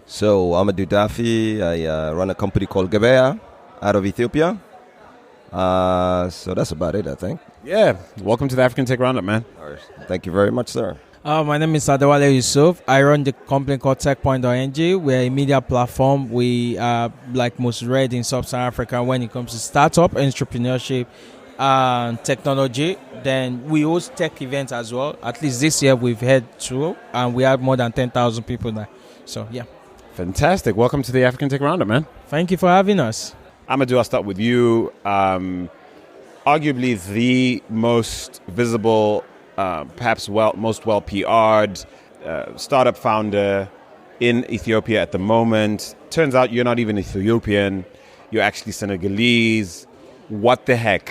So, Amadou Daffe, I run a company called Gebeya out of Ethiopia. So that's about it, I think. Yeah, welcome to the African Tech Roundup, man. All right. Thank you very much, sir. My name is Adewale Yusuf. I run the company called TechPoint.ng's. We're a media platform. We are like most read in Sub-Saharan Africa when it comes to startup, entrepreneurship, and technology. Then we host tech events as well. At least this year we've had 2, and we have more than 10,000 people there. So, yeah. Fantastic. Welcome to the African Tech Roundup, man. Thank you for having us. Amadou, I'll start with you. Arguably the most visible, perhaps most well PR'd startup founder in Ethiopia at the moment. Turns out you're not even Ethiopian. You're actually Senegalese. What the heck?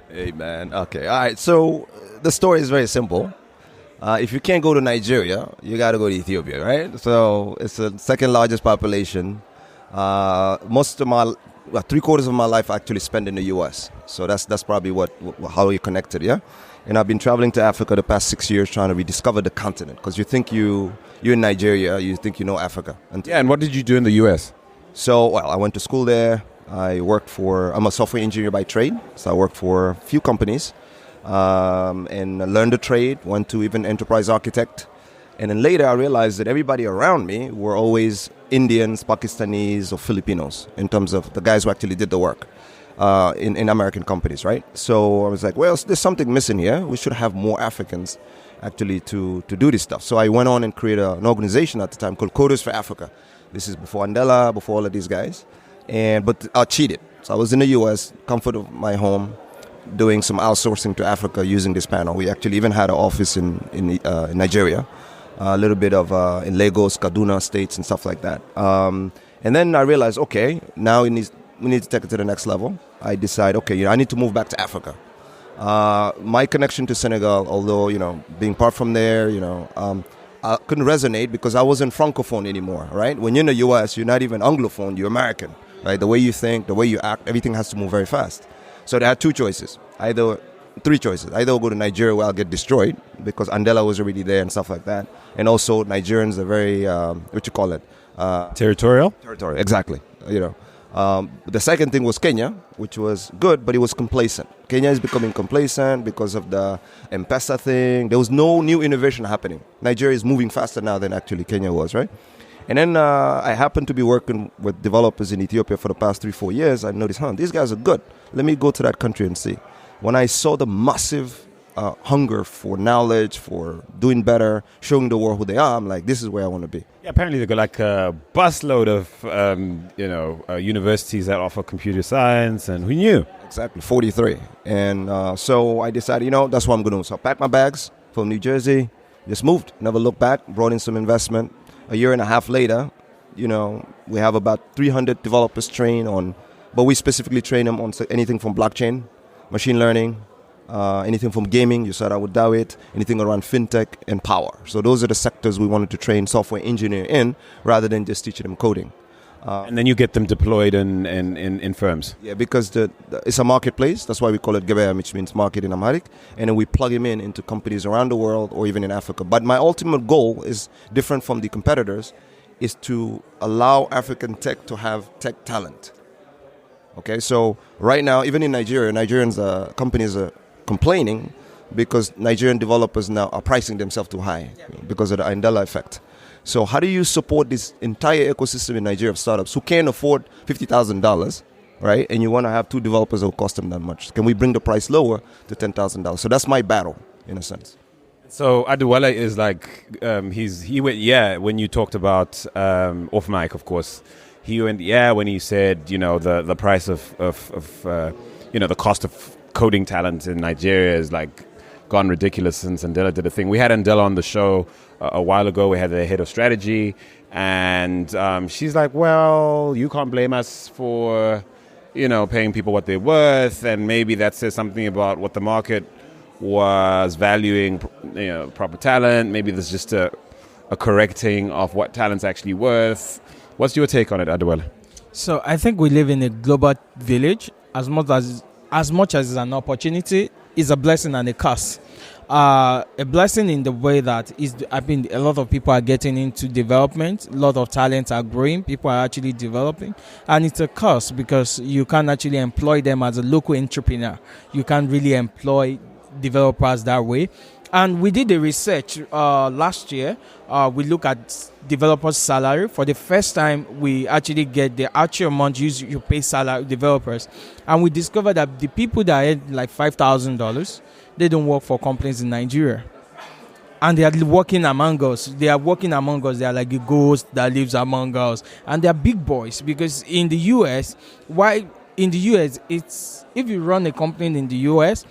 Hey, man. Okay. All right. So the story is very simple. If you can't go to Nigeria, you got to go to Ethiopia, right? So it's the second largest population. Most of my, 3/4 of my life I actually spent in the U.S. So that's probably how you're connected, yeah? And I've been traveling to Africa the past 6 years trying to rediscover the continent. Because you think you're in Nigeria, you think you know Africa. And what did you do in the U.S.? So, I went to school there. I'm a software engineer by trade. So I worked for a few companies. And learned the trade, went to even enterprise architect. And then later I realized that everybody around me were always Indians, Pakistanis, or Filipinos in terms of the guys who actually did the work in American companies, right? So I was like, well, there's something missing here. We should have more Africans actually to do this stuff. So I went on and created an organization at the time called Coders for Africa. This is before Andela, before all of these guys. But I cheated. So I was in the U.S., comfort of my home, doing some outsourcing to Africa using this panel. We actually even had an office in Nigeria, a little bit of in Lagos, Kaduna states and stuff like that. And then I realized, okay, now we need to take it to the next level. I decide, okay, I need to move back to Africa. My connection to Senegal, although, being part from there, I couldn't resonate because I wasn't Francophone anymore, right? When you're in the U.S., you're not even Anglophone, you're American, right? The way you think, the way you act, everything has to move very fast. So they had 3 choices. Either go to Nigeria where I'll get destroyed because Andela was already there and stuff like that. And also Nigerians are very, Territorial? Territorial, exactly. The second thing was Kenya, which was good, but it was complacent. Kenya is becoming complacent because of the M-Pesa thing. There was no new innovation happening. Nigeria is moving faster now than actually Kenya was, right? And then I happened to be working with developers in Ethiopia for the past 3-4 years. I noticed, these guys are good. Let me go to that country and see. When I saw the massive hunger for knowledge, for doing better, showing the world who they are, I'm like, this is where I want to be. Yeah, apparently they've got like a busload of, universities that offer computer science, and who knew? Exactly, 43. And so I decided, that's what I'm going to do. So I packed my bags from New Jersey, just moved, never looked back, brought in some investment. A year and a half later, we have about 300 developers trained on, but we specifically train them on anything from blockchain, machine learning, anything from gaming, you saw that with Dawit, anything around fintech and power. So those are the sectors we wanted to train software engineer in rather than just teaching them coding. And then you get them deployed in firms. Yeah, because it's a marketplace. That's why we call it Gebeya, which means market in Amharic. And then we plug them into companies around the world or even in Africa. But my ultimate goal is different from the competitors, is to allow African tech to have tech talent. Okay, so right now, even in Nigeria, companies are complaining because Nigerian developers now are pricing themselves too high because of the Andela effect. So how do you support this entire ecosystem in Nigeria of startups who can't afford $50,000, right? And you want to have 2 developers that will cost them that much. Can we bring the price lower to $10,000? So that's my battle, in a sense. So Adewale is like, he went, when you talked about, off mic, of course, he went, when he said, the price of the cost of coding talent in Nigeria is like gone ridiculous since Andela did a thing. We had Andela on the show a while ago. We had the head of strategy, and she's like, well, you can't blame us for, paying people what they're worth, and maybe that says something about what the market was valuing, proper talent. Maybe there's just a correcting of what talent's actually worth. What's your take on it, Adewale? So I think we live in a global village. As much as it's an opportunity, it's a blessing and a curse. a blessing in the way that a lot of people are getting into development, a lot of talents are growing, people are actually developing, and it's a curse because you can't actually employ them as a local entrepreneur. You can't really employ developers that way. And we did the research last year. We look at developers' salary. For the first time, we actually get the actual amount you pay salary developers. And we discovered that the people that earn like $5,000, they don't work for companies in Nigeria. And they are working among us. They are working among us. They are like a ghost that lives among us. And they are big boys because in the US, it's if you run a company in the US,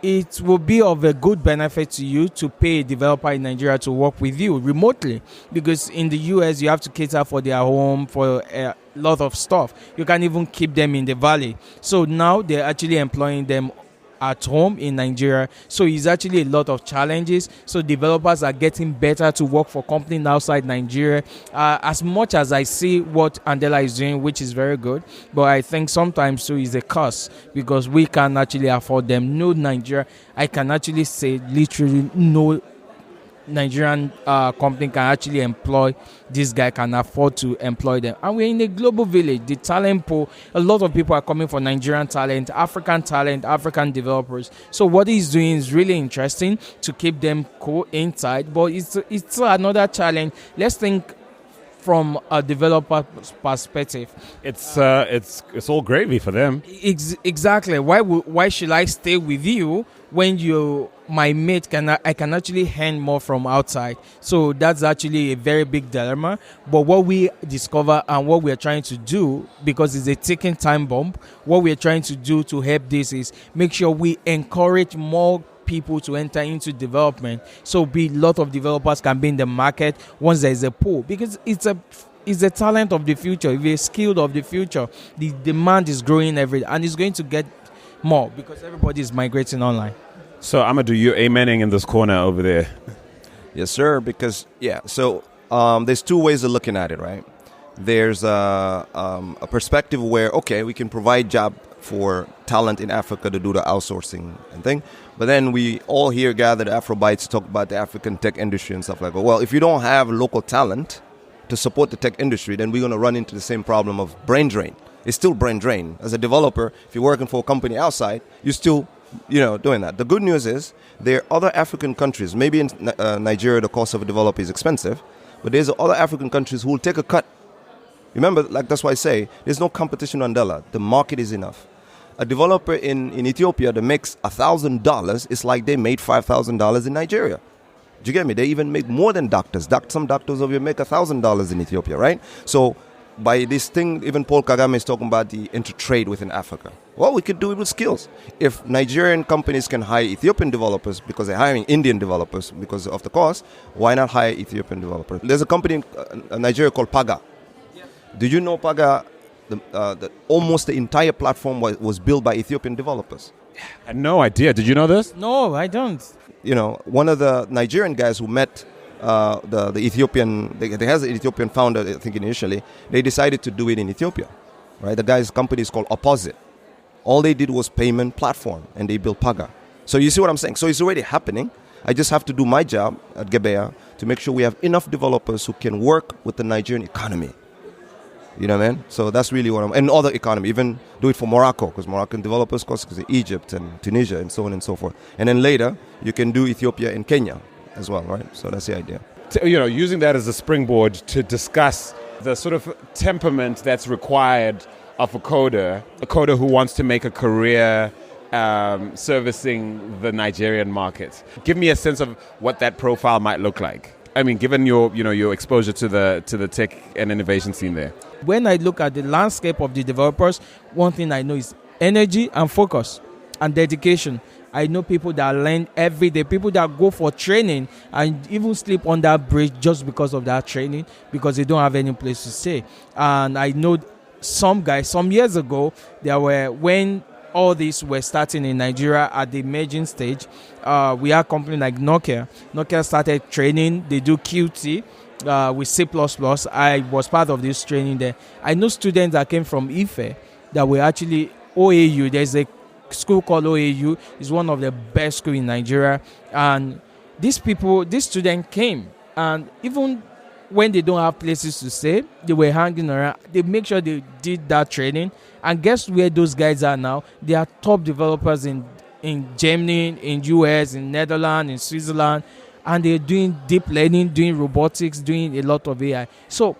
it will be of a good benefit to you to pay a developer in Nigeria to work with you remotely, because in the US you have to cater for their home, for a lot of stuff. You can't even keep them in the valley. So now they're actually employing them at home in Nigeria. So it's actually a lot of challenges. So developers are getting better to work for companies outside Nigeria. As much as I see what Andela is doing, which is very good, but I think sometimes too is a curse because we can actually afford them. No Nigeria, I can actually say literally no Nigerian company can actually employ this guy, can afford to employ them. And we're in a global village. The talent pool, a lot of people are coming for Nigerian talent, African developers. So what he's doing is really interesting to keep them cool inside, but it's another challenge. Let's think from a developer perspective. It's all gravy for them. Exactly. Why should I stay with you when my mate I can actually earn more from outside? So that's actually a very big dilemma. But what we discover and what we're trying to do, because it's a ticking time bomb, what we're trying to do to help this is make sure we encourage more people to enter into development, so a lot of developers can be in the market once there is a pool, because it's a talent of the future, it's a skill of the future. The demand is growing every day, and it's going to get more because everybody is migrating online. So Amadou, you're amening in this corner over there. Yes, sir. Because so there's two ways of looking at it, right? There's a perspective where we can provide job for talent in Africa to do the outsourcing and thing. But then we all here gathered Afrobytes talk about the African tech industry and stuff like that. Well, if you don't have local talent to support the tech industry, then we're going to run into the same problem of brain drain. It's still brain drain. As a developer, if you're working for a company outside, you're still doing that. The good news is there are other African countries. Maybe in Nigeria, the cost of a developer is expensive, but there's other African countries who will take a cut. Remember, that's why I say there's no competition on Andela. The market is enough. A developer in Ethiopia that makes $1,000 is like they made $5,000 in Nigeria. Do you get me? They even make more than doctors. Some doctors over here make $1,000 in Ethiopia, right? So by this thing, even Paul Kagame is talking about the intertrade within Africa. Well, we could do it with skills. If Nigerian companies can hire Ethiopian developers because they're hiring Indian developers because of the cost, why not hire Ethiopian developers? There's a company in Nigeria called Paga. Yeah. Did you know Paga? Almost the entire platform was built by Ethiopian developers. I had no idea. Did you know this? No, I don't. One of the Nigerian guys who met the Ethiopian, they has an Ethiopian founder, I think initially, they decided to do it in Ethiopia. Right? The guy's company is called Opposite. All they did was payment platform, and they built Paga. So you see what I'm saying? So it's already happening. I just have to do my job at Gebeya to make sure we have enough developers who can work with the Nigerian economy. You know what I mean? So that's really what and other economy, even do it for Morocco, because Moroccan developers cost because Egypt and Tunisia and so on and so forth. And then later, you can do Ethiopia and Kenya as well, right? So that's the idea. Using that as a springboard to discuss the sort of temperament that's required of a coder who wants to make a career servicing the Nigerian market. Give me a sense of what that profile might look like. I mean, given your exposure to the tech and innovation scene there. When I look at the landscape of the developers, one thing I know is energy and focus and dedication. I know people that learn every day, people that go for training and even sleep on that bridge just because of that training, because they don't have any place to stay. And I know some guys, some years ago, when all these were starting in Nigeria at the emerging stage, we had a company like Nokia. Nokia started training. They do QT with C++. I was part of this training there. I know students that came from Ife that were actually OAU. There's a school called OAU. It's one of the best schools in Nigeria. And these students came, and even when they don't have places to stay, they were hanging around. They make sure they did that training. And guess where those guys are now? They are top developers in Germany, in US, in Netherlands, in Switzerland. And they're doing deep learning, doing robotics, doing a lot of AI. So,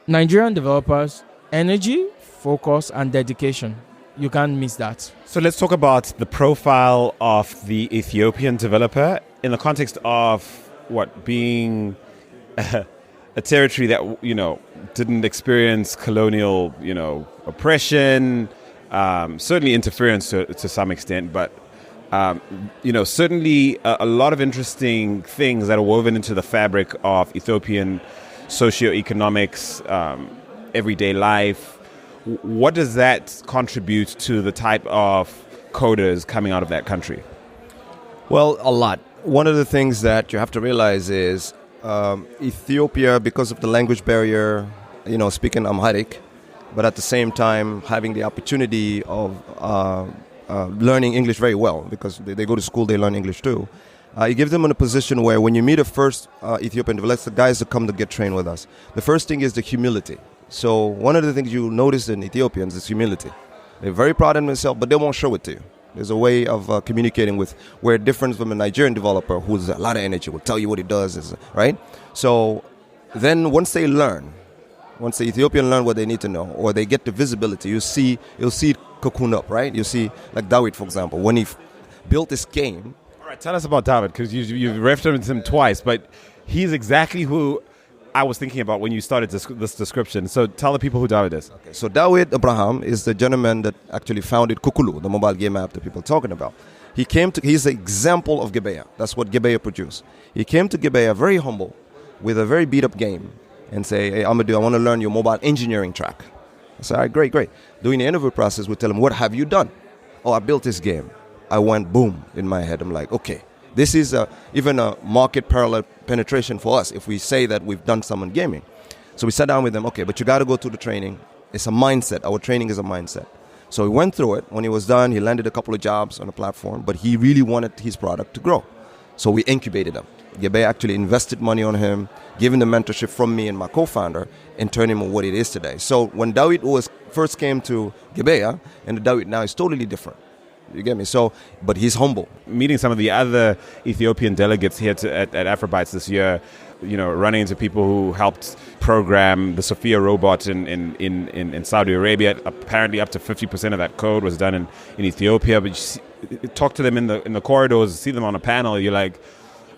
Nigerian developers, energy, focus, and dedication. You can't miss that. So let's talk about the profile of the Ethiopian developer in the context of being a territory that, didn't experience colonial, oppression, certainly interference to some extent, but, certainly a lot of interesting things that are woven into the fabric of Ethiopian socioeconomics, everyday life. What does that contribute to the type of coders coming out of that country? Well, a lot. One of the things that you have to realize is Ethiopia, because of the language barrier, speaking Amharic, but at the same time having the opportunity of learning English very well, because they go to school, they learn English too. It gives them in a position where when you meet a first Ethiopian developer, the guys that come to get trained with us, the first thing is the humility. So one of the things you'll notice in Ethiopians is humility. They're very proud of themselves, but they won't show it to you. There's a way of communicating with where different from a Nigerian developer who's a lot of energy, will tell you what he does, right? So then once the Ethiopian learn what they need to know, or they get the visibility, you'll see it cocoon up, right? You see, like Dawit, for example, when he built this game. All right, tell us about David, because you've referenced him twice, but he's exactly who I was thinking about when you started this description. So tell the people who David is. Okay, so David Abraham is the gentleman that actually founded Kukulu, the mobile game app that people are talking about. He's the example of Gebeya. That's what Gebeya produced. He came to Gebeya very humble, with a very beat up game, and say, hey, Amadou, I want to learn your mobile engineering track. I said, all right, great. During the interview process, we tell him, what have you done? Oh, I built this game. I went boom in my head. I'm like, okay, this is even a market parallel penetration for us if we say that we've done some in gaming. So we sat down with them, okay, but you got to go through the training. It's a mindset. Our training is a mindset. So we went through it. When he was done, he landed a couple of jobs on the platform, but he really wanted his product to grow. So we incubated him. Gebeya actually invested money on him, giving the mentorship from me and my co-founder, and turned him on what it is today. So when Dawit first came to Gebeya, and the Dawit now is totally different. You get me? So, but he's humble. Meeting some of the other Ethiopian delegates here at Afrobytes this year, running into people who helped program the Sophia robot in Saudi Arabia. Apparently up to 50% of that code was done in Ethiopia. But you talk to them in the corridors, see them on a panel, you're like,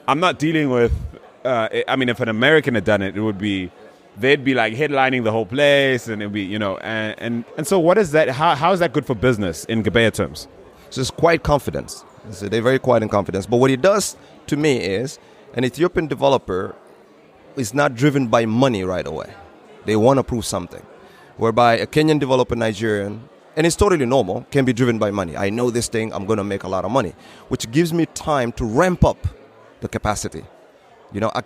I'm not dealing with, if an American had done it, they'd be like headlining the whole place, and it'd be, and so what is that, how is that good for business in Gebeya terms? So it's quiet confidence. So they're very quiet in confidence. But what it does to me is an Ethiopian developer is not driven by money right away. They want to prove something. Whereby a Kenyan developer, Nigerian, and it's totally normal, can be driven by money. I know this thing, I'm going to make a lot of money, which gives me time to ramp up the capacity.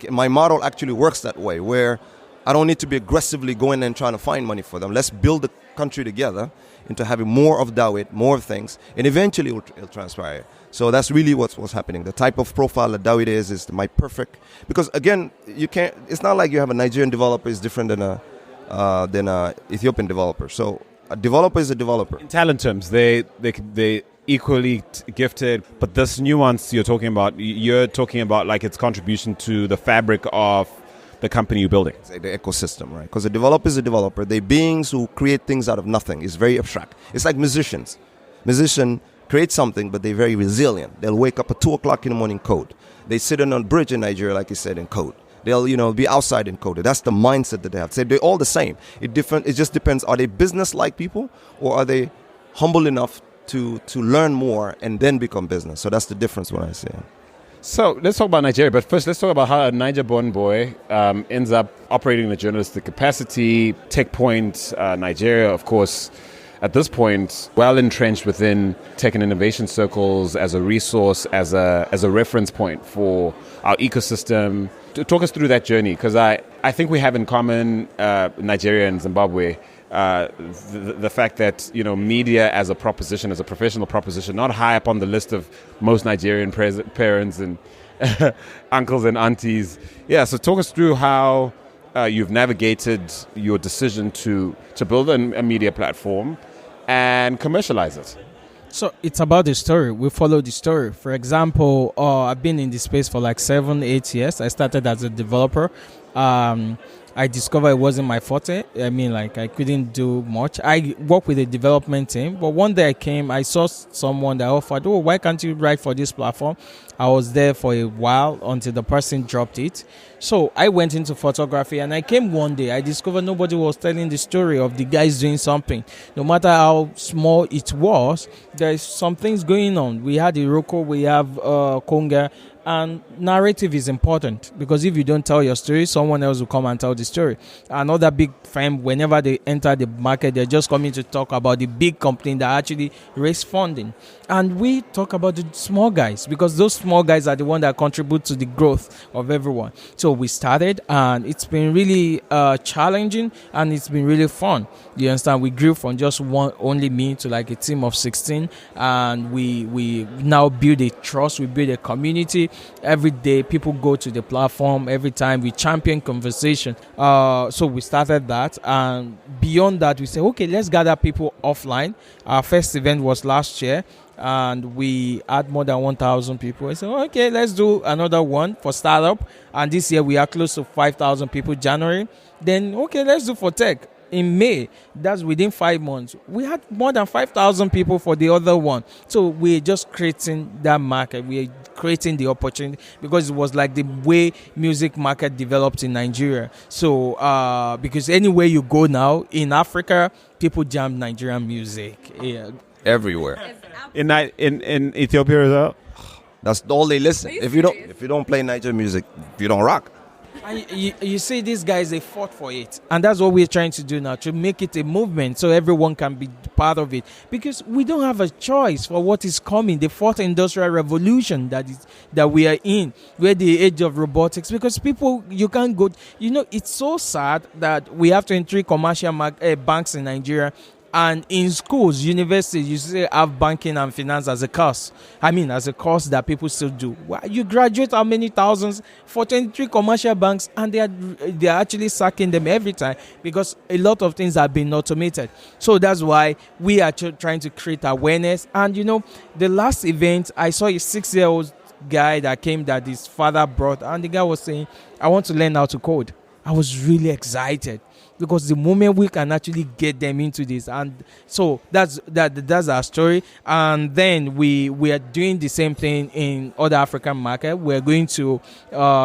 My model actually works that way, where I don't need to be aggressively going and trying to find money for them. Let's build the country together into having more of Dawit, more of things, and eventually it'll transpire. So that's really what's happening. The type of profile that Dawit is my perfect, because again, it's not like you have a Nigerian developer is different than a Ethiopian developer. So a developer is a developer. In talent terms, they equally gifted, but this nuance you're talking about like its contribution to the fabric of the company you're building. It's like the ecosystem, right? Because a developer is a developer. They're beings who create things out of nothing. It's very abstract. It's like musicians. Musicians create something, but they're very resilient. They'll wake up at 2 o'clock in the morning, code. They sit on a bridge in Nigeria, like you said, and code. They'll be outside and code. That's the mindset that they have. So they're all the same. It just depends. Are they business-like people, or are they humble enough to learn more and then become business? So that's the difference when I say it. So let's talk about Nigeria, but first let's talk about how a Niger-born boy ends up operating in the journalistic capacity. TechPoint, Nigeria, of course, at this point, well entrenched within tech and innovation circles as a resource, as a reference point for our ecosystem. Talk us through that journey, because I think we have in common, Nigeria and Zimbabwe, the fact that, media as a proposition, as a professional proposition, not high up on the list of most Nigerian parents and uncles and aunties. Yeah, so talk us through how you've navigated your decision to build a media platform and commercialize it. So it's about the story. We follow the story. For example, I've been in this space for like 7-8 years. I started as a developer. I discovered it wasn't my forte. I mean, like, I couldn't do much. I work with a development team, but one day I saw someone that offered, why can't you write for this platform? I was there for a while until the person dropped it. So I went into photography, and I came one day. I discovered nobody was telling the story of the guys doing something. No matter how small it was, there's some things going on. We had Iroko, we have Konga, and narrative is important, because if you don't tell your story, someone else will come and tell the story. Another big firm, whenever they enter the market, they're just coming to talk about the big company that actually raised funding. And we talk about the small guys, because those small guys are the ones that contribute to the growth of everyone. So we started, and it's been really challenging, and it's been really fun. You understand? We grew from just only me to like a team of 16, and we now build a trust, we build a community. Every day people go to the platform. Every time we champion conversation. So we started that, and beyond that we say, okay, let's gather people offline. Our first event was last year, and we had more than 1,000 people. I said, okay, let's do another one for startup, and this year we are close to 5,000 people January. Then okay, let's do for tech. In May, that's within 5 months, we had more than 5,000 people for the other one. So we're just creating that market. We're creating the opportunity, because it was like the way music market developed in Nigeria. So because anywhere you go now in Africa, people jam Nigerian music. Yeah. Everywhere. In Ethiopia as well? That's all they listen. If you don't play Nigerian music, you don't rock. And you see, these guys, they fought for it, and that's what we're trying to do now, to make it a movement so everyone can be part of it, because we don't have a choice for what is coming. The fourth industrial revolution that we are in, we're the age of robotics, because people, you can't go, it's so sad that we have 23 commercial banks in Nigeria. And in schools, universities, you still have banking and finance as a course. As a course that people still do. You graduate how many thousands for 23 commercial banks, and they are actually sacking them every time, because a lot of things have been automated. So that's why we are trying to create awareness. And the last event, I saw a 6-year-old guy that came that his father brought, and the guy was saying, I want to learn how to code. I was really excited, because the moment we can actually get them into this, and so that's our story. And then we are doing the same thing in other African market. We're going to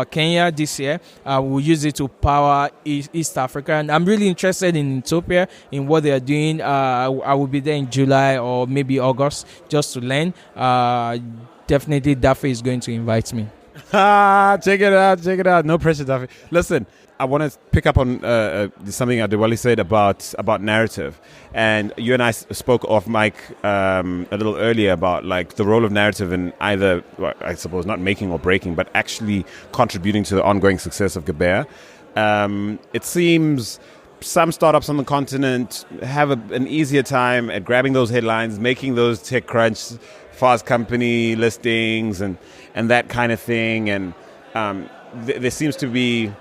Kenya this year. We'll use it to power East Africa, and I'm really interested in Ethiopia, in what they are doing. I will be there in July or maybe August just to learn. Definitely Daffe is going to invite me. Check it out. No pressure, Daffe. Listen, I want to pick up on something Adewale said about narrative, and you and I spoke off mic a little earlier about like the role of narrative in either, I suppose, not making or breaking, but actually contributing to the ongoing success of Gebeya. It seems some startups on the continent have an easier time at grabbing those headlines, making those TechCrunch fast company listings and that kind of thing, and there seems to be,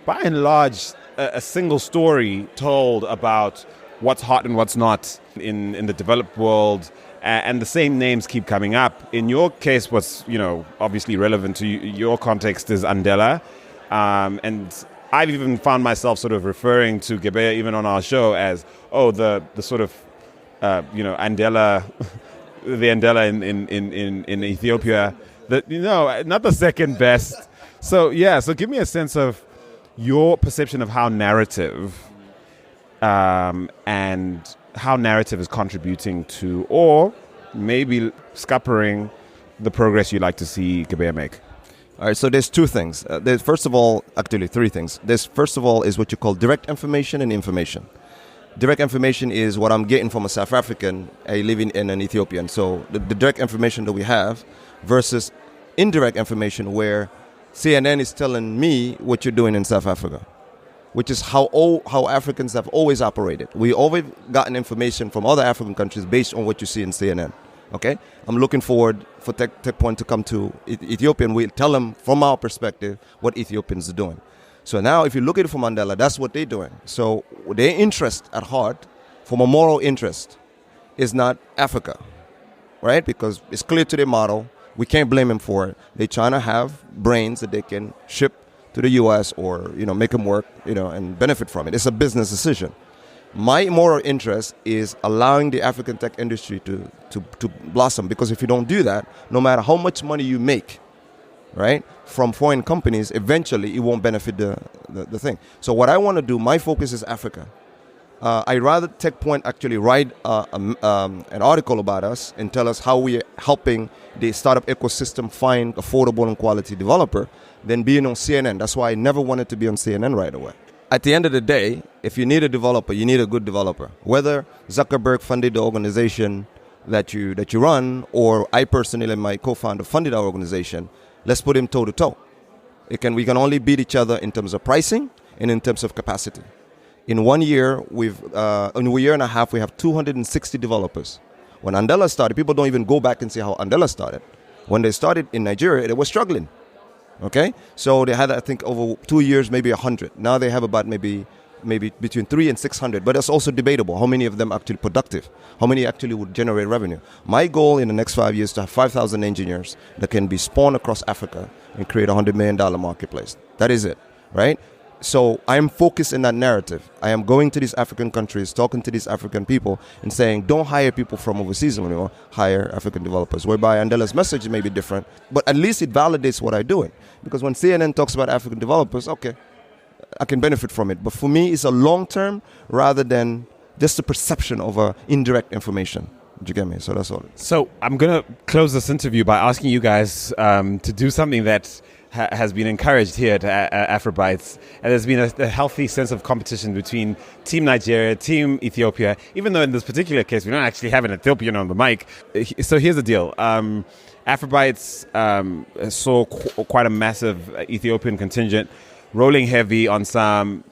by and large, a single story told about what's hot and what's not in the developed world, and the same names keep coming up. In your case, what's obviously relevant to your context is Andela, and I've even found myself sort of referring to Gebeya even on our show as the sort of Andela, the Andela in Ethiopia, not the second best. So give me a sense of your perception of how narrative and how narrative is contributing to, or maybe scuppering, the progress you'd like to see Gebeya make. All right, so there's two things. There's three things. First of all is what you call direct information and information. Direct information is what I'm getting from a South African living in an Ethiopian. So the direct information that we have versus indirect information, where CNN is telling me what you're doing in South Africa. which is how Africans have always operated. We always gotten information from other African countries based on what you see in CNN. Okay, I'm looking forward for TechPoint to come to Ethiopia, and we'll tell them from our perspective what Ethiopians are doing. So now, if you look at it from Andela, that's what they're doing. So their interest at heart, from a moral interest, is not Africa, right? Because it's clear to their model. We can't blame them for it. They're trying to have brains that they can ship to the U.S. or make them work, and benefit from it. It's a business decision. My moral interest is allowing the African tech industry to blossom, because if you don't do that, no matter how much money you make, right, from foreign companies, eventually it won't benefit the thing. So what I want to do, my focus is Africa. I rather TechPoint actually write an article about us and tell us how we are helping the startup ecosystem find affordable and quality developer than being on CNN. That's why I never wanted to be on CNN right away. At the end of the day, if you need a developer, you need a good developer. Whether Zuckerberg funded the organization that you run, or I personally and my co-founder funded our organization, let's put him toe to toe. We can only beat each other in terms of pricing and in terms of capacity. In 1 year, in a year and a half, we have 260 developers. When Andela started, people don't even go back and see how Andela started. When they started in Nigeria, they were struggling. Okay, so they had, I think, over 2 years, maybe 100. Now they have about maybe between 300 and 600. But it's also debatable how many of them are actually productive, how many actually would generate revenue. My goal in the next 5 years is to have 5,000 engineers that can be spawned across Africa and create a $100 million marketplace. That is it, right? So I am focused in that narrative. I am going to these African countries, talking to these African people and saying, don't hire people from overseas anymore, hire African developers. Whereby Andela's message may be different, but at least it validates what I'm doing. Because when CNN talks about African developers, okay, I can benefit from it. But for me, it's a long term rather than just the perception of indirect information. Do you get me? So that's all. So I'm going to close this interview by asking you guys to do something that has been encouraged here at Afrobytes, and there's been a healthy sense of competition between Team Nigeria, Team Ethiopia, even though in this particular case we don't actually have an Ethiopian on the mic. So here's the deal. Afrobytes saw quite a massive Ethiopian contingent rolling heavy on some.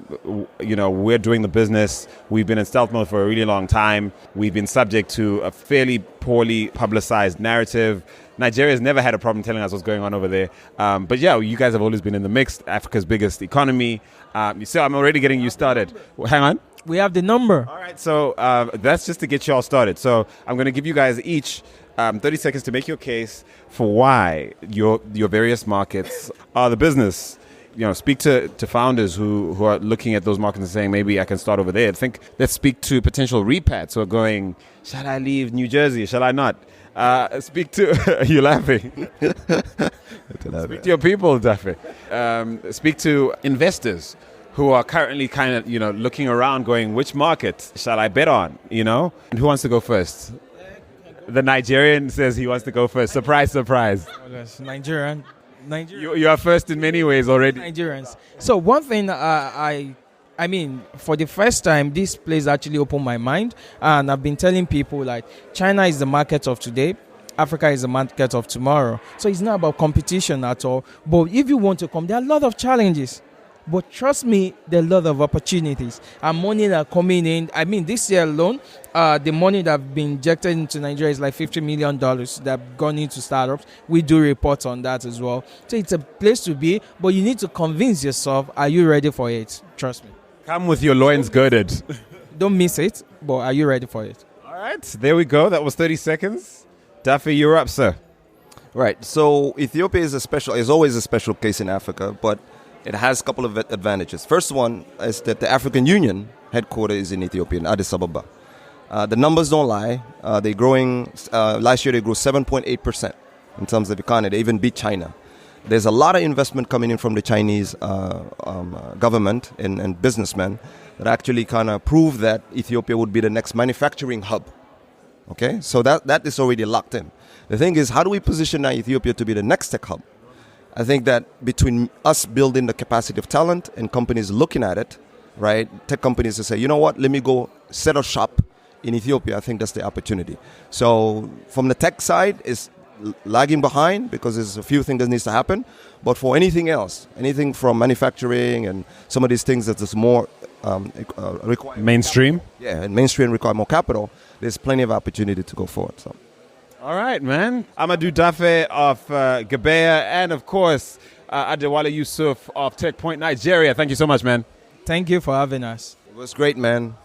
We're doing the business. We've been in stealth mode for a really long time. We've been subject to a fairly poorly publicized narrative. Nigeria has never had a problem telling us what's going on over there. But yeah, you guys have always been in the mix. Africa's biggest economy. So I'm already getting you started. Hang on. We have the number. All right. So that's just to get you all started. So I'm going to give you guys each 30 seconds to make your case for why your various markets are the business. Speak to founders who are looking at those markets and saying, maybe I can start over there. Let's speak to potential repats who are going, shall I leave New Jersey? Shall I not? Speak to, you're laughing. Speak to your people, Daffe. Speak to investors who are currently kind of, looking around going, which market shall I bet on, And who wants to go first? The Nigerian says he wants to go first. Surprise, surprise. Oh, yes. Nigerian. You are first in many ways already. Nigerians. So one thing I mean, for the first time, this place actually opened my mind. And I've been telling people, like, China is the market of today. Africa is the market of tomorrow. So it's not about competition at all. But if you want to come, there are a lot of challenges. But trust me, there are a lot of opportunities. And money that are coming in. I mean, this year alone, the money that have been injected into Nigeria is like $50 million that have gone into startups. We do reports on that as well. So it's a place to be. But you need to convince yourself, are you ready for it? Trust me. Come with your loins girded. Don't miss it, but are you ready for it? All right, there we go. That was 30 seconds. Daffe, you're up, sir. Right. So Ethiopia is always a special case in Africa, but it has a couple of advantages. First one is that the African Union headquarters is in Ethiopia, in Addis Ababa. The numbers don't lie. They're growing. Last year they grew 7.8% in terms of economy. They even beat China. There's a lot of investment coming in from the Chinese government and businessmen that actually kind of prove that Ethiopia would be the next manufacturing hub. Okay, so that is already locked in. The thing is, how do we position Ethiopia to be the next tech hub? I think that between us building the capacity of talent and companies looking at it, right, tech companies to say, you know what, let me go set up shop in Ethiopia, I think that's the opportunity. So from the tech side, is lagging behind because there's a few things that needs to happen. But for anything else, anything from manufacturing and some of these things that is more require mainstream. Yeah, and mainstream require more capital. There's plenty of opportunity to go forward. So. All right, man. Amadou Daffe of Gebeya and, of course, Adewale Yusuf of TechPoint Nigeria. Thank you so much, man. Thank you for having us. It was great, man.